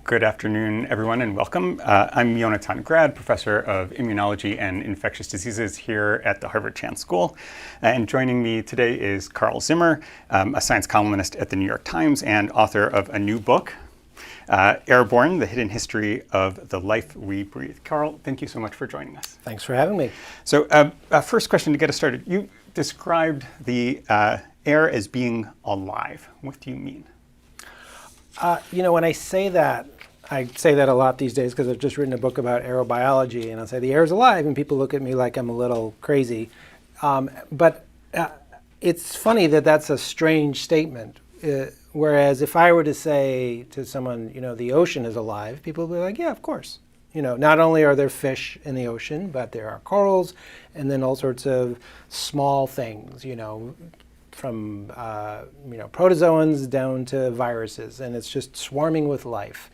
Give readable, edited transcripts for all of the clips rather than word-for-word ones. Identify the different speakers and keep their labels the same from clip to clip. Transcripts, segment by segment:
Speaker 1: Good afternoon, everyone, and welcome. I'm Yonatan, Grad, Professor of Immunology and Infectious Diseases here at the Harvard Chan School. And joining me today is Carl Zimmer, a science columnist at the New York Times and author of a new book, Air-Borne, The Hidden History of the Life We Breathe. Carl, thank you so much for joining us.
Speaker 2: Thanks for having me.
Speaker 1: So first question to get us started. You described the air as being alive. What do you mean?
Speaker 2: When I say that a lot these days because I've just written a book about aerobiology, and I'll say the air is alive, and people look at me like I'm a little crazy. But it's funny that that's a strange statement. Whereas if I were to say to someone, the ocean is alive, people would be like, yeah, of course. Not only are there fish in the ocean, but there are corals, and then all sorts of small things, from protozoans down to viruses, and it's just swarming with life.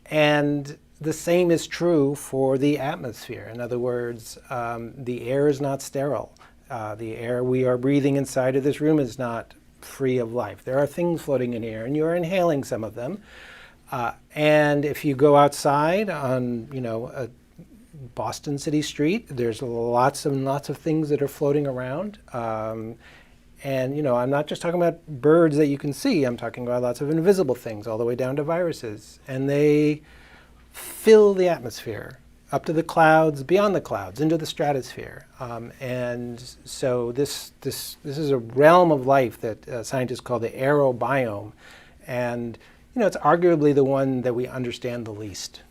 Speaker 2: And the same is true for the atmosphere. In other words, the air is not sterile. The air we are breathing inside of this room is not free of life. There are things floating in the air, and you're inhaling some of them. And if you go outside on, a Boston city street, there's lots and lots of things that are floating around. And, I'm not just talking about birds that you can see. I'm talking about lots of invisible things, all the way down to viruses. And they fill the atmosphere up to the clouds, beyond the clouds, into the stratosphere. And so this is a realm of life that scientists call the aerobiome. And, it's arguably the one that we understand the least.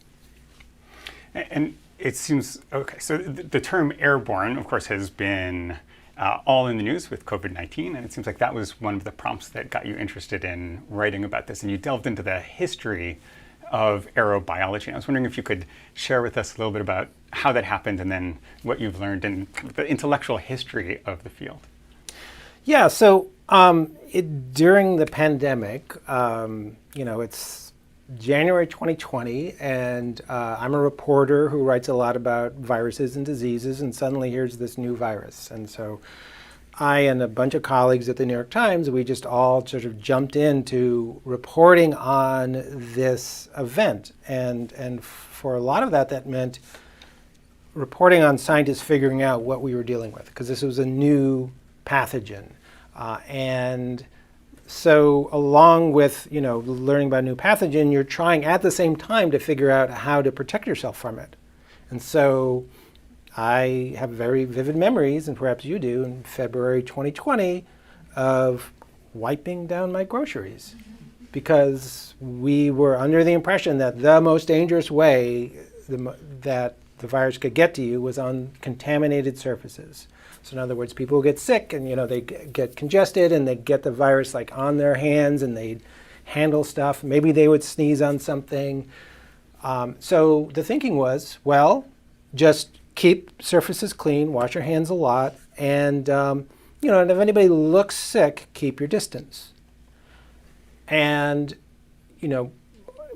Speaker 1: And it seems, okay, so the term airborne, of course, has been all in the news with COVID-19, and it seems like that was one of the prompts that got you interested in writing about this, and you delved into the history of aerobiology. And I was wondering if you could share with us a little bit about how that happened and then what you've learned in the intellectual history of the field.
Speaker 2: Yeah, so during the pandemic, it's January 2020, and I'm a reporter who writes a lot about viruses and diseases, and suddenly here's this new virus. And so I and a bunch of colleagues at the New York Times, we just all sort of jumped into reporting on this event. And for a lot of that meant reporting on scientists figuring out what we were dealing with, because this was a new pathogen. And so along with, learning about a new pathogen, you're trying at the same time to figure out how to protect yourself from it. And so I have very vivid memories, and perhaps you do, in February 2020, of wiping down my groceries because we were under the impression that the most dangerous way that the virus could get to you was on contaminated surfaces. So in other words, people get sick and, they get congested and they get the virus like on their hands and they'd handle stuff. Maybe they would sneeze on something. So the thinking was, well, just keep surfaces clean, wash your hands a lot, and, and if anybody looks sick, keep your distance. And,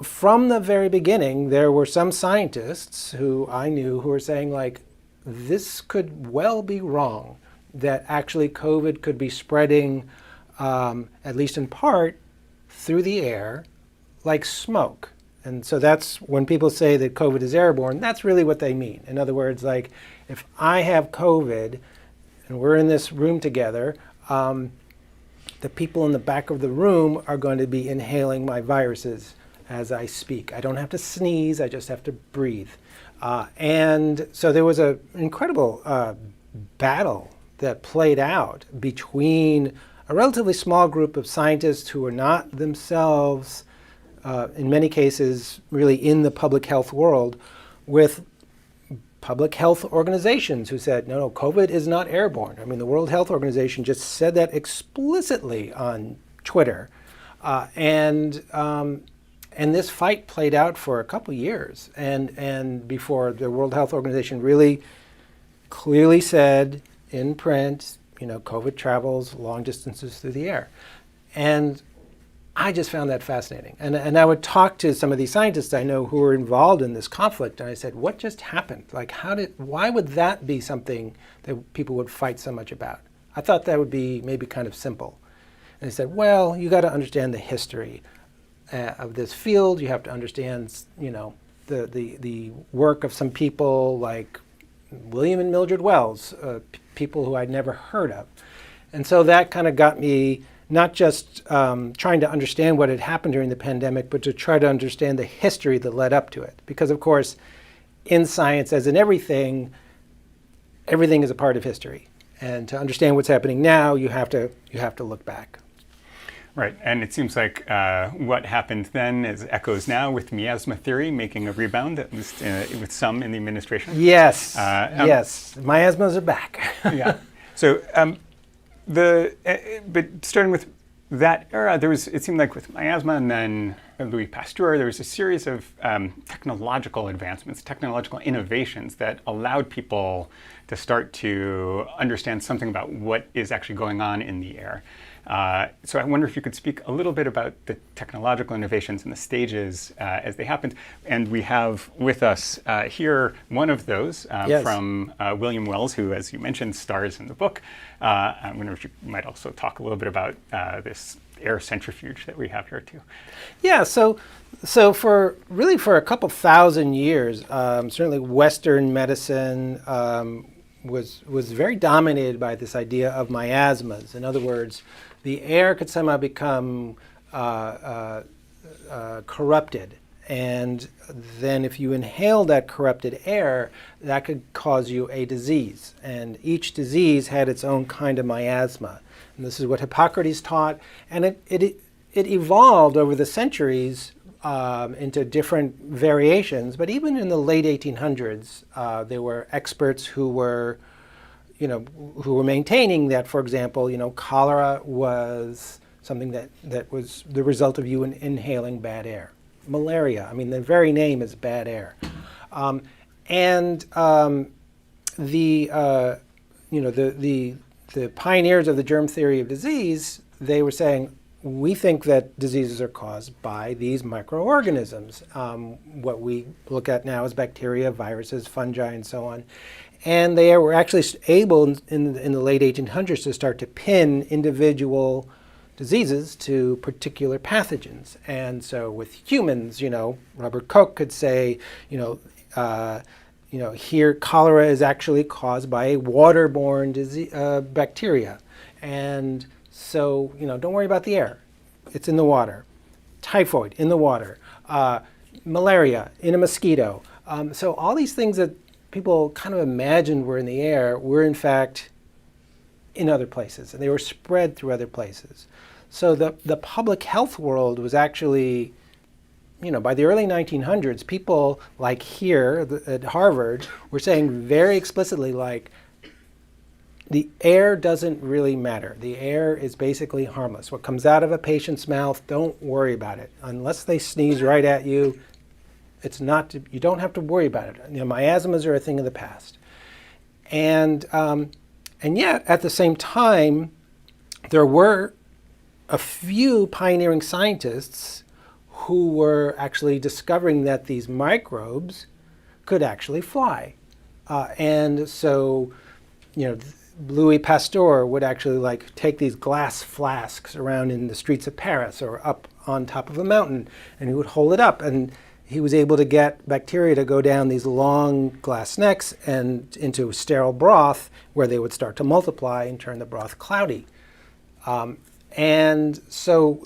Speaker 2: from the very beginning, there were some scientists who I knew who were saying, like, this could well be wrong, that actually COVID could be spreading, at least in part, through the air like smoke. And so that's when people say that COVID is airborne, that's really what they mean. In other words, like if I have COVID and we're in this room together, the people in the back of the room are going to be inhaling my viruses as I speak. I don't have to sneeze, I just have to breathe. And so there was an incredible battle that played out between a relatively small group of scientists who were not themselves, in many cases, really in the public health world, with public health organizations who said, no, COVID is not airborne. I mean, the World Health Organization just said that explicitly on Twitter. And this fight played out for a couple years, and before the World Health Organization really clearly said in print, COVID travels long distances through the air. And I just found that fascinating. And I would talk to some of these scientists I know who were involved in this conflict, and I said, what just happened? Like, why would that be something that people would fight so much about? I thought that would be maybe kind of simple. And they said, well, you got to understand the history. of this field. You have to understand, the work of some people like William and Mildred Wells, people who I'd never heard of. And so that kind of got me not just trying to understand what had happened during the pandemic, but to try to understand the history that led up to it. Because of course, in science, as in everything is a part of history. And to understand what's happening now, you have to look back.
Speaker 1: Right, and it seems like what happened then is echoes now with miasma theory making a rebound, at least with some in the administration.
Speaker 2: Yes, yes, miasmas are back.
Speaker 1: Yeah. So, but starting with that era, it seemed like with miasma and then Louis Pasteur, there was a series of technological advancements, technological innovations that allowed people to start to understand something about what is actually going on in the air. So I wonder if you could speak a little bit about the technological innovations and the stages as they happened. And we have with us here one of those
Speaker 2: yes.
Speaker 1: from William Wells, who, as you mentioned, stars in the book. I wonder if you might also talk a little bit about this air centrifuge that we have here too.
Speaker 2: Yeah, so for a couple thousand years, certainly Western medicine was very dominated by this idea of miasmas. In other words, the air could somehow become corrupted. And then if you inhale that corrupted air, that could cause you a disease. And each disease had its own kind of miasma. And this is what Hippocrates taught. And it evolved over the centuries into different variations. But even in the late 1800s, there were experts who were maintaining that, for example, cholera was something that was the result of you inhaling bad air. Malaria, I mean, the very name is bad air. The pioneers of the germ theory of disease, they were saying, we think that diseases are caused by these microorganisms. What we look at now is bacteria, viruses, fungi, and so on. And they were actually able in the late 1800s to start to pin individual diseases to particular pathogens. And so with humans, Robert Koch could say, here cholera is actually caused by a waterborne disease, bacteria. And so, don't worry about the air. It's in the water. Typhoid, in the water. Malaria, in a mosquito. So all these things that people kind of imagined were in the air were in fact in other places, and they were spread through other places. So the public health world was actually, by the early 1900s, people like here at Harvard were saying very explicitly, like, the air doesn't really matter. The air is basically harmless. What comes out of a patient's mouth, don't worry about it. Unless they sneeze right at you, you don't have to worry about it. Miasmas are a thing of the past. And yet, at the same time, there were a few pioneering scientists who were actually discovering that these microbes could actually fly. And so, Louis Pasteur would actually take these glass flasks around in the streets of Paris or up on top of a mountain, and he would hold it up, and he was able to get bacteria to go down these long glass necks and into sterile broth where they would start to multiply and turn the broth cloudy. And so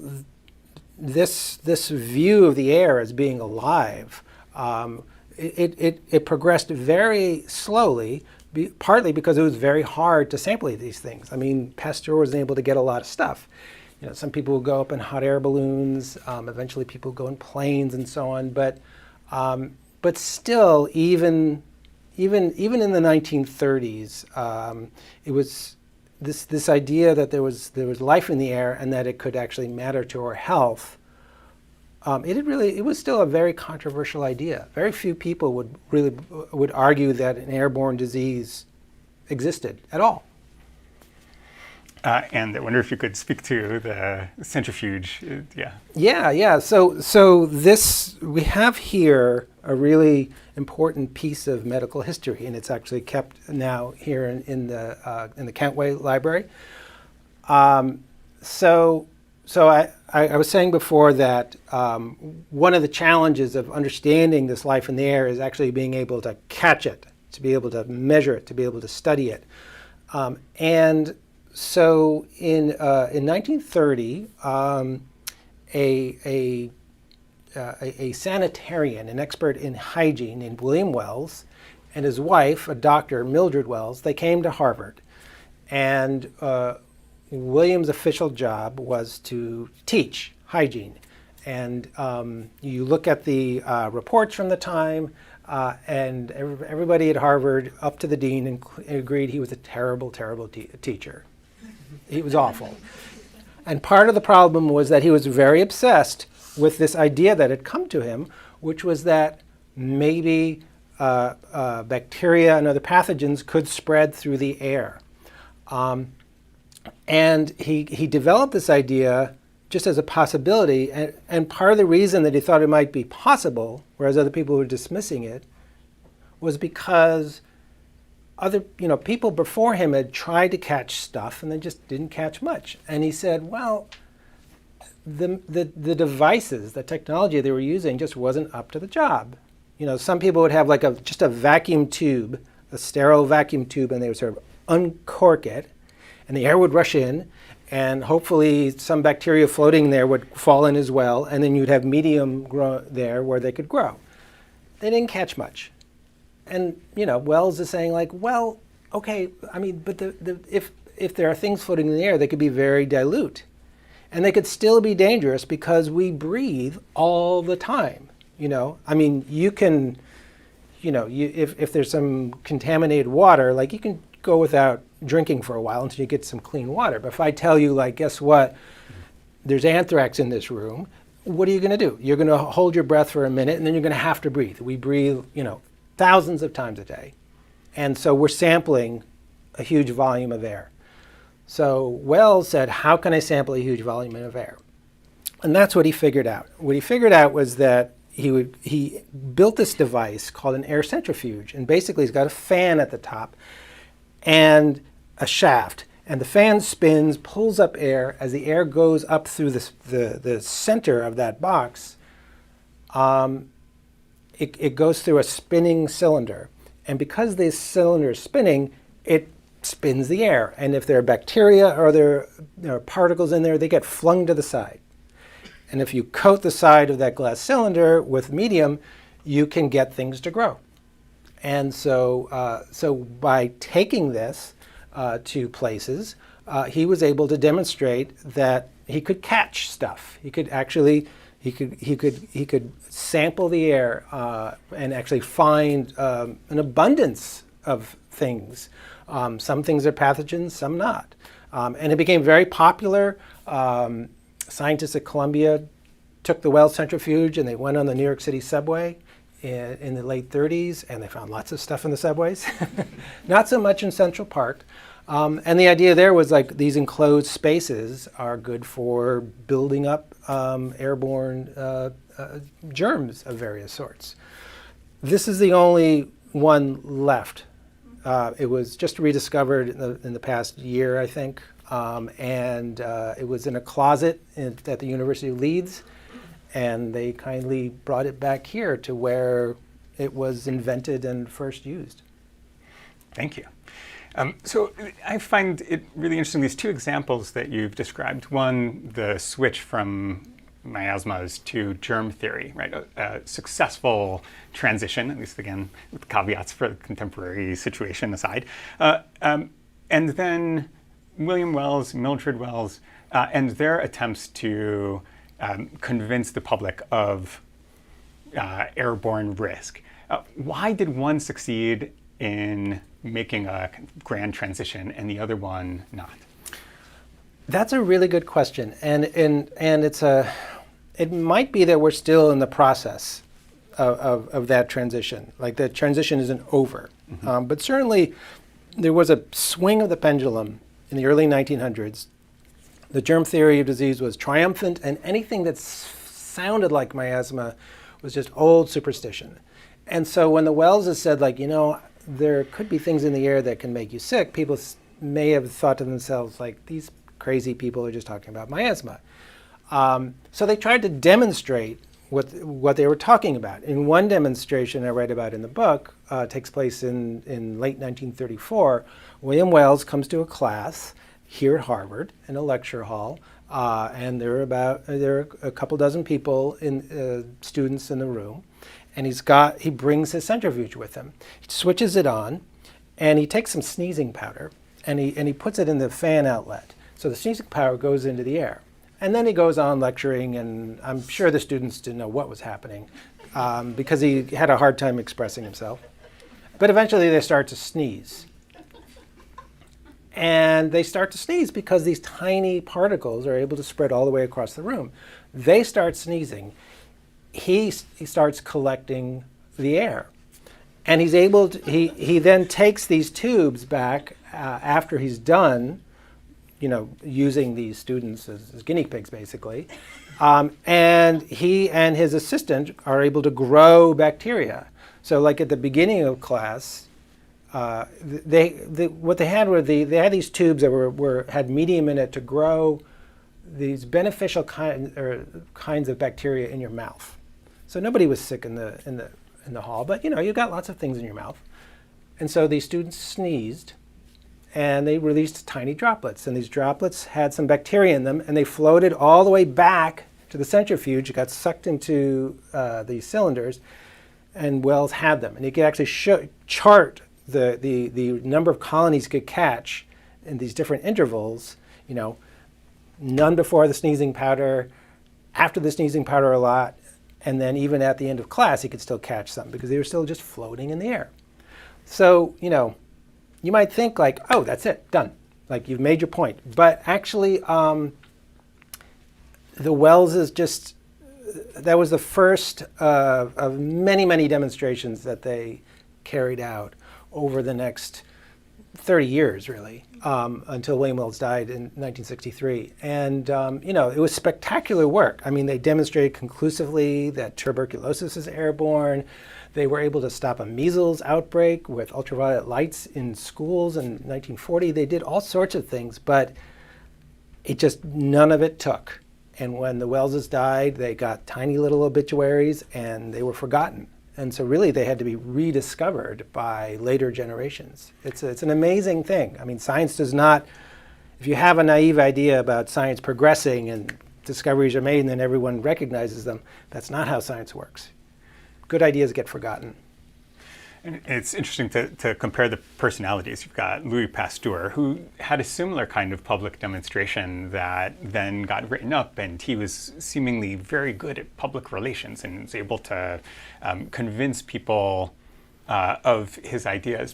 Speaker 2: this view of the air as being alive, it progressed very slowly, partly because it was very hard to sample these things. I mean, Pasteur was able to get a lot of stuff. Some people would go up in hot air balloons. Eventually, people go in planes and so on. But still, even in the 1930s, it was this idea that there was life in the air and that it could actually matter to our health. It was still a very controversial idea. Very few people would argue that an airborne disease existed at all.
Speaker 1: And I wonder if you could speak to the centrifuge.
Speaker 2: Yeah. So we have here a really important piece of medical history, and it's actually kept now here in the Cantway Library. So So I was saying before that one of the challenges of understanding this life in the air is actually being able to catch it, to be able to measure it, to be able to study it. And so in 1930, a sanitarian, an expert in hygiene named William Wells, and his wife, a doctor, Mildred Wells, they came to Harvard. And William's official job was to teach hygiene. And you look at the reports from the time, and everybody at Harvard, up to the dean, agreed he was a terrible, terrible teacher. He was awful. And part of the problem was that he was very obsessed with this idea that had come to him, which was that maybe bacteria and other pathogens could spread through the air. And he developed this idea just as a possibility, and part of the reason that he thought it might be possible, whereas other people were dismissing it, was because other people before him had tried to catch stuff and they just didn't catch much. And he said, well, the devices, the technology they were using just wasn't up to the job. Some people would have like just a vacuum tube, a sterile vacuum tube, and they would sort of uncork it, and the air would rush in, and hopefully some bacteria floating there would fall in as well, and then you'd have medium grow there where they could grow. They didn't catch much. And Wells is saying like, well, okay, I mean, but if there are things floating in the air, they could be very dilute, and they could still be dangerous because we breathe all the time. I mean, you can, if there's some contaminated water, like you can go without drinking for a while until you get some clean water. But if I tell you, like, guess what? There's anthrax in this room. What are you going to do? You're going to hold your breath for a minute, and then you're going to have to breathe. We breathe, thousands of times a day. And so we're sampling a huge volume of air. So Wells said, how can I sample a huge volume of air? And that's what he figured out. What he figured out was that he built this device called an air centrifuge. And basically he's got a fan at the top and a shaft. And the fan spins, pulls up air. As the air goes up through the center of that box, it goes through a spinning cylinder. And because this cylinder is spinning, it spins the air. And if there are bacteria or there are particles in there, they get flung to the side. And if you coat the side of that glass cylinder with medium, you can get things to grow. And so by taking this to places, he was able to demonstrate that he could catch stuff. He could actually he could sample the air and actually find an abundance of things. Some things are pathogens, some not. And it became very popular. Scientists at Columbia took the Wells centrifuge and they went on the New York City subway in the late 30s, and they found lots of stuff in the subways. Not so much in Central Park. And the idea there was like these enclosed spaces are good for building up airborne germs of various sorts. This is the only one left. It was just rediscovered in the past year, I think. And it was in a closet at the University of Leeds, and they kindly brought it back here to where it was invented and first used.
Speaker 1: Thank you. So I find it really interesting, these two examples that you've described. One, the switch from miasmas to germ theory, right? A successful transition, at least again, with caveats for the contemporary situation aside. And then William Wells, Mildred Wells, and their attempts to convince the public of airborne risk. Why did one succeed in making a grand transition and the other one not?
Speaker 2: That's a really good question, and it might be that we're still in the process of that transition. Like the transition isn't over, but certainly there was a swing of the pendulum in the early 1900s. The germ theory of disease was triumphant, and anything that sounded like miasma was just old superstition. And so when the Wells said, like, there could be things in the air that can make you sick, people may have thought to themselves, like, these crazy people are just talking about miasma. So they tried to demonstrate what they were talking about. In one demonstration I write about in the book, takes place in late 1934, William Wells comes to a class here at Harvard in a lecture hall, and there are a couple dozen people, students in the room, and he brings his centrifuge with him. He switches it on, and he takes some sneezing powder, and he puts it in the fan outlet. So the sneezing powder goes into the air. And then he goes on lecturing, and I'm sure the students didn't know what was happening because he had a hard time expressing himself. But eventually they start to sneeze. And they start to sneeze because these tiny particles are able to spread all the way across the room. They start sneezing. He starts collecting the air. And he's able to, he then takes these tubes back after he's done, using these students as guinea pigs, basically. And he and his assistant are able to grow bacteria. So like at the beginning of class, what they had they had these tubes that had medium in it to grow these beneficial kinds of bacteria in your mouth. So nobody was sick in the hall, but you got lots of things in your mouth. And so these students sneezed, and they released tiny droplets. And these droplets had some bacteria in them, and they floated all the way back to the centrifuge. It got sucked into these cylinders, and Wells had them. And he could actually chart the number of colonies he could catch in these different intervals, none before the sneezing powder, after the sneezing powder a lot, and then even at the end of class, he could still catch some because they were still just floating in the air. So, you might think like, oh, that's it, done. Like you've made your point. But actually, the Wells that was the first of many, many demonstrations that they carried out over the next 30 years, really, until William Wells died in 1963. And, it was spectacular work. I mean, they demonstrated conclusively that tuberculosis is airborne. They were able to stop a measles outbreak with ultraviolet lights in schools in 1940. They did all sorts of things, but none of it took. And when the Wellses died, they got tiny little obituaries, and they were forgotten. And so really they had to be rediscovered by later generations. It's an amazing thing. I mean, science does not, if you have a naive idea about science progressing and discoveries are made and then everyone recognizes them, that's not how science works. Good ideas get forgotten.
Speaker 1: And it's interesting to compare the personalities. You've got Louis Pasteur, who had a similar kind of public demonstration that then got written up, and he was seemingly very good at public relations and was able to convince people of his ideas.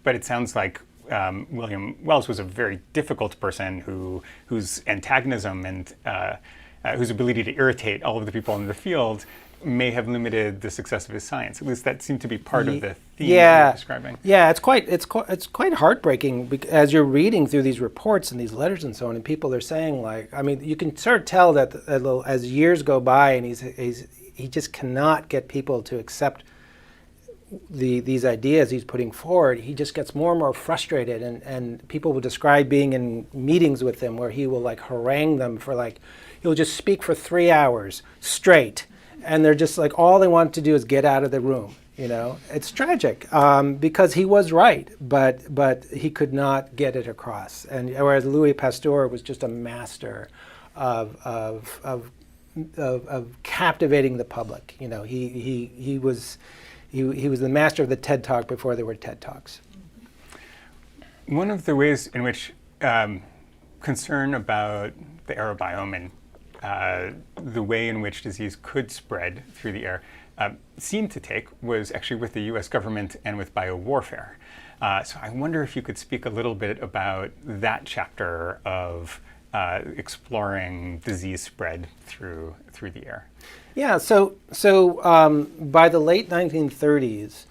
Speaker 1: But it sounds like William Wells was a very difficult person whose antagonism and whose ability to irritate all of the people in the field may have limited the success of his science. At least that seemed to be part of the theme that you're describing.
Speaker 2: Yeah, it's quite heartbreaking as you're reading through these reports and these letters and so on, and people are saying you can sort of tell that as years go by and he just cannot get people to accept these ideas he's putting forward. He just gets more and more frustrated, and people will describe being in meetings with him where he will harangue them for he'll just speak for 3 hours straight. And they're just all they want to do is get out of the room. It's tragic because he was right, but he could not get it across. And whereas Louis Pasteur was just a master of captivating the public. He was the master of the TED Talk before there were TED Talks.
Speaker 1: One of the ways in which concern about the aerobiome and the way in which disease could spread through the air seemed to take was actually with the US government and with biowarfare. So I wonder if you could speak a little bit about that chapter of exploring disease spread through the air.
Speaker 2: Yeah, so by the late 1930s,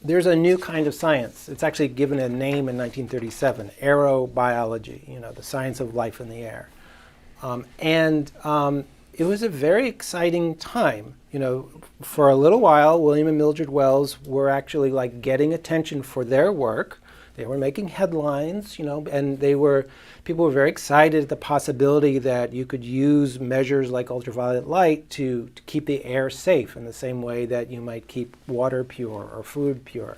Speaker 2: there's a new kind of science. It's actually given a name in 1937, aerobiology, the science of life in the air. It was a very exciting time. For a little while, William and Mildred Wells were actually getting attention for their work. They were making headlines, and people were very excited at the possibility that you could use measures like ultraviolet light to keep the air safe in the same way that you might keep water pure or food pure.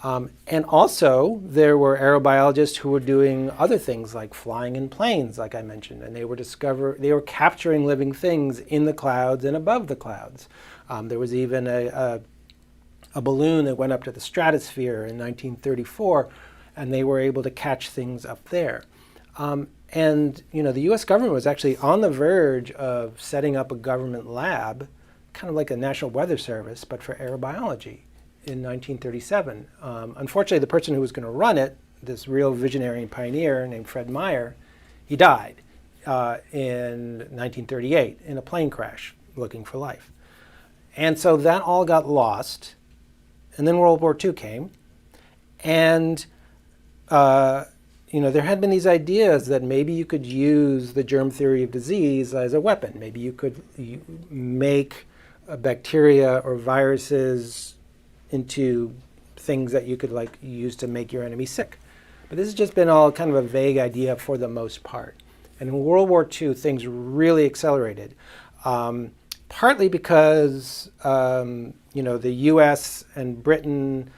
Speaker 2: And also, there were aerobiologists who were doing other things like flying in planes, like I mentioned, and they were capturing living things in the clouds and above the clouds. There was even a balloon that went up to the stratosphere in 1934, and they were able to catch things up there. And the U.S. government was actually on the verge of setting up a government lab, kind of like a National Weather Service, but for aerobiology in 1937. Unfortunately, the person who was going to run it, this real visionary and pioneer named Fred Meyer, he died in 1938 in a plane crash looking for life. And so that all got lost. And then World War II came. And there had been these ideas that maybe you could use the germ theory of disease as a weapon. Maybe you could make bacteria or viruses into things that you could use to make your enemy sick. But this has just been all kind of a vague idea for the most part. And in World War II, things really accelerated, partly because the U.S. and Britain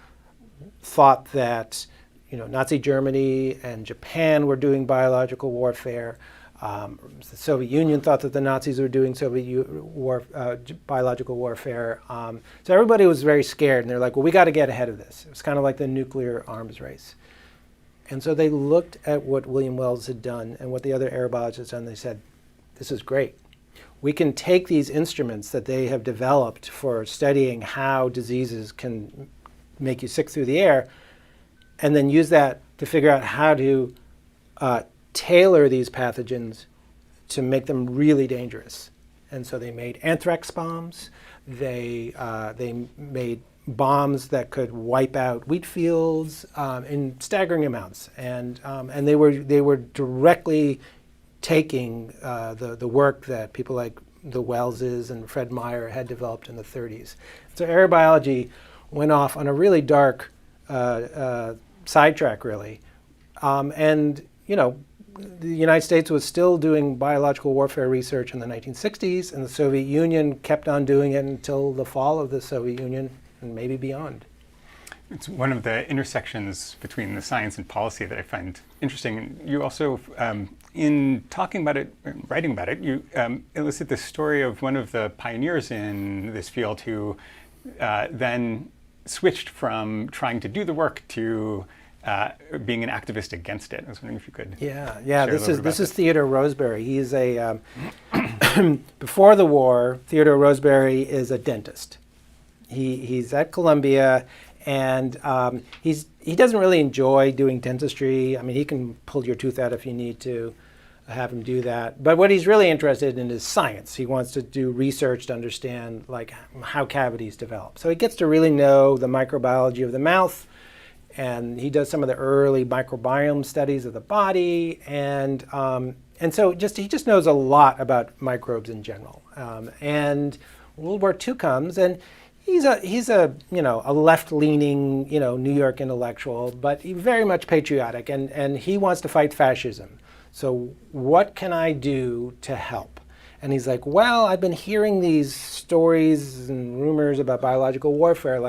Speaker 2: thought that Nazi Germany and Japan were doing biological warfare. The Soviet Union thought that the Nazis were doing biological warfare. So everybody was very scared, and they're like, well, we got to get ahead of this. It was kind of like the nuclear arms race. And so they looked at what William Wells had done and what the other aerobiologists had done. They said, this is great. We can take these instruments that they have developed for studying how diseases can make you sick through the air, and then use that to figure out how to tailor these pathogens to make them really dangerous. And so they made anthrax bombs. They made bombs that could wipe out wheat fields in staggering amounts. And they were directly taking the work that people like the Wellses and Fred Meyer had developed in the 30s. So aerobiology went off on a really dark sidetrack, really. The United States was still doing biological warfare research in the 1960s, and the Soviet Union kept on doing it until the fall of the Soviet Union and maybe beyond.
Speaker 1: It's one of the intersections between the science and policy that I find interesting. You also, in talking about it, writing about it, you elicit the story of one of the pioneers in this field who then switched from trying to do the work to being an activist against it. I was wondering if you could.
Speaker 2: Yeah. This is Theodore Roseberry. He's a before the war. Theodore Roseberry is a dentist. He's at Columbia, and he doesn't really enjoy doing dentistry. I mean, he can pull your tooth out if you need to. Have him do that. But what he's really interested in is science. He wants to do research to understand how cavities develop. So he gets to really know the microbiology of the mouth, and he does some of the early microbiome studies of the body, and so he just knows a lot about microbes in general. And World War II comes, and he's a left-leaning New York intellectual, but very much patriotic, and he wants to fight fascism. So what can I do to help? And he's like, well, I've been hearing these stories and rumors about biological warfare.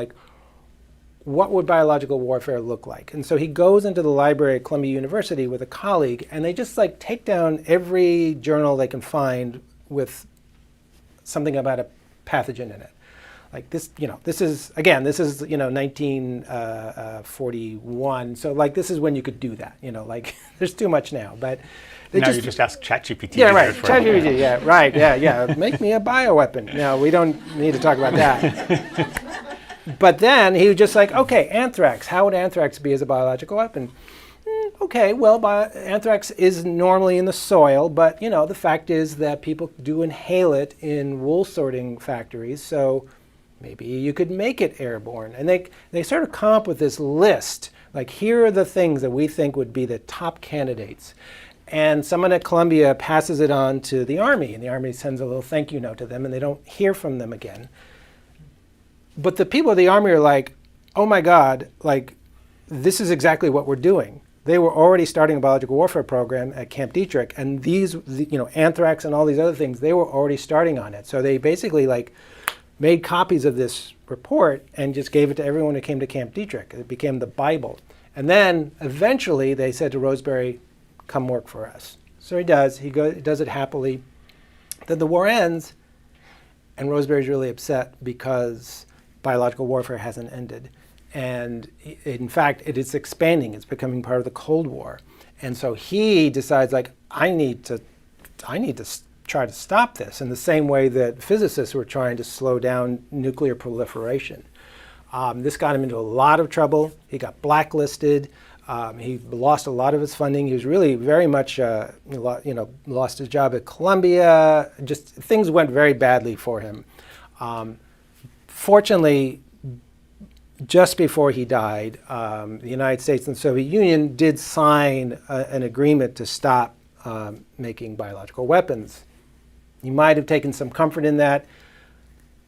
Speaker 2: What would biological warfare look like? And so he goes into the library at Columbia University with a colleague, and they just take down every journal they can find with something about a pathogen in it. This is 1941. So this is when you could do that. There's too much now, but
Speaker 1: you just ask ChatGPT.
Speaker 2: Yeah, right. ChatGPT. Yeah, right. Yeah. Make me a bioweapon. No, we don't need to talk about that. But then he was just okay, anthrax. How would anthrax be as a biological weapon? Okay, well, anthrax is normally in the soil, but the fact is that people do inhale it in wool sorting factories. So maybe you could make it airborne. And they sort of come up with this list, here are the things that we think would be the top candidates. And someone at Columbia passes it on to the Army, and the Army sends a little thank you note to them, and they don't hear from them again. But the people of the Army are oh my God, this is exactly what we're doing. They were already starting a biological warfare program at Camp Dietrich, and these, anthrax and all these other things, they were already starting on it. So they basically made copies of this report and just gave it to everyone who came to Camp Dietrich. It became the Bible. And then eventually they said to Roseberry, come work for us. So he does. He does it happily. Then the war ends, and Roseberry's really upset because biological warfare hasn't ended. And in fact, it is expanding. It's becoming part of the Cold War. And so he decides, I need to try to stop this in the same way that physicists were trying to slow down nuclear proliferation. This got him into a lot of trouble. He got blacklisted. He lost a lot of his funding. He was really very much, lost his job at Columbia. Just things went very badly for him. Fortunately, just before he died, the United States and the Soviet Union did sign an agreement to stop making biological weapons. He might have taken some comfort in that.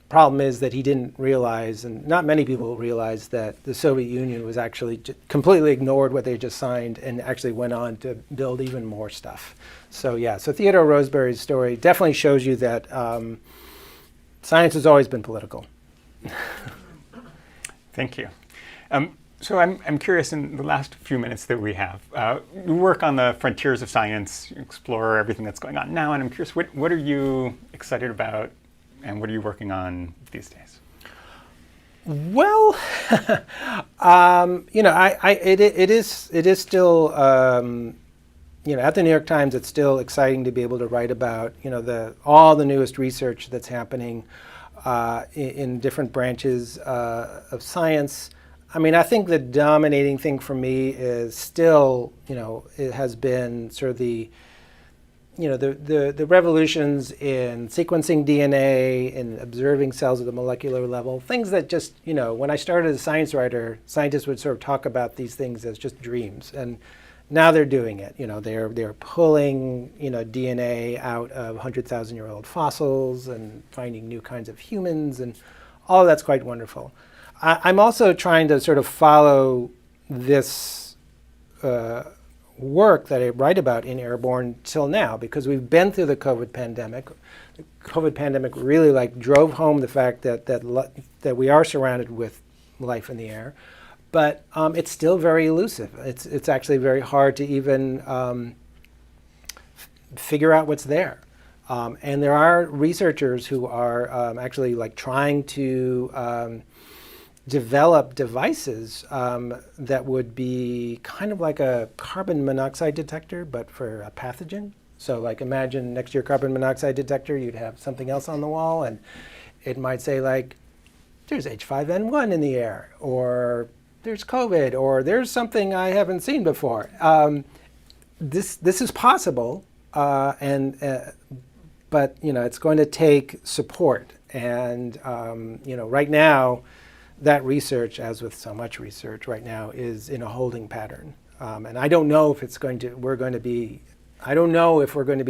Speaker 2: Problem is that he didn't realize, and not many people realized, that the Soviet Union was actually completely ignored what they just signed and actually went on to build even more stuff. So so Theodore Roseberry's story definitely shows you that science has always been political.
Speaker 1: Thank you. So I'm curious, in the last few minutes that we have, you work on the frontiers of science, you explore everything that's going on now, and I'm curious, what are you excited about, and what are you working on these days?
Speaker 2: Well, it is still, at the New York Times, it's still exciting to be able to write about, all the newest research that's happening in different branches of science. I mean, I think the dominating thing for me is still, it has been sort of the revolutions in sequencing DNA and observing cells at the molecular level, things that just, when I started as a science writer, scientists would sort of talk about these things as just dreams. And now they're doing it. They're pulling, DNA out of 100,000-year-old fossils and finding new kinds of humans, and all of that's quite wonderful. I'm also trying to sort of follow this work that I write about in Air-Borne till now, because we've been through the COVID pandemic. The COVID pandemic really drove home the fact that we are surrounded with life in the air, but it's still very elusive. It's actually very hard to even figure out what's there. And there are researchers who are actually trying to develop devices that would be kind of like a carbon monoxide detector, but for a pathogen. So imagine next to your carbon monoxide detector, you'd have something else on the wall, and it might say there's H5N1 in the air, or there's COVID, or there's something I haven't seen before. This is possible, but it's going to take support. And right now, that research, as with so much research right now, is in a holding pattern. And I don't know if we're going to be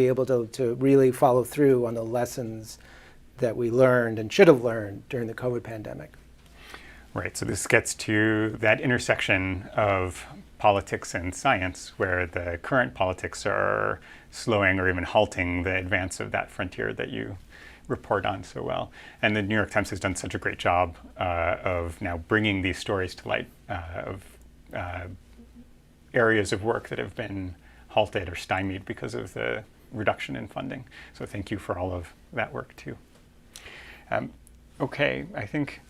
Speaker 2: able to really follow through on the lessons that we learned and should have learned during the COVID pandemic.
Speaker 1: Right, so this gets to that intersection of politics and science, where the current politics are slowing or even halting the advance of that frontier that you report on so well. And the New York Times has done such a great job of now bringing these stories to light of areas of work that have been halted or stymied because of the reduction in funding. So thank you for all of that work too. Okay, I think,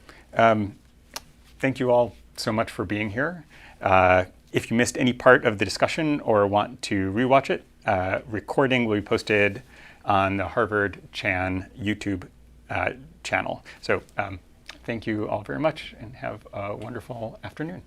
Speaker 1: thank you all so much for being here. If you missed any part of the discussion or want to rewatch it, recording will be posted on the Harvard Chan YouTube channel. So thank you all very much, and have a wonderful afternoon.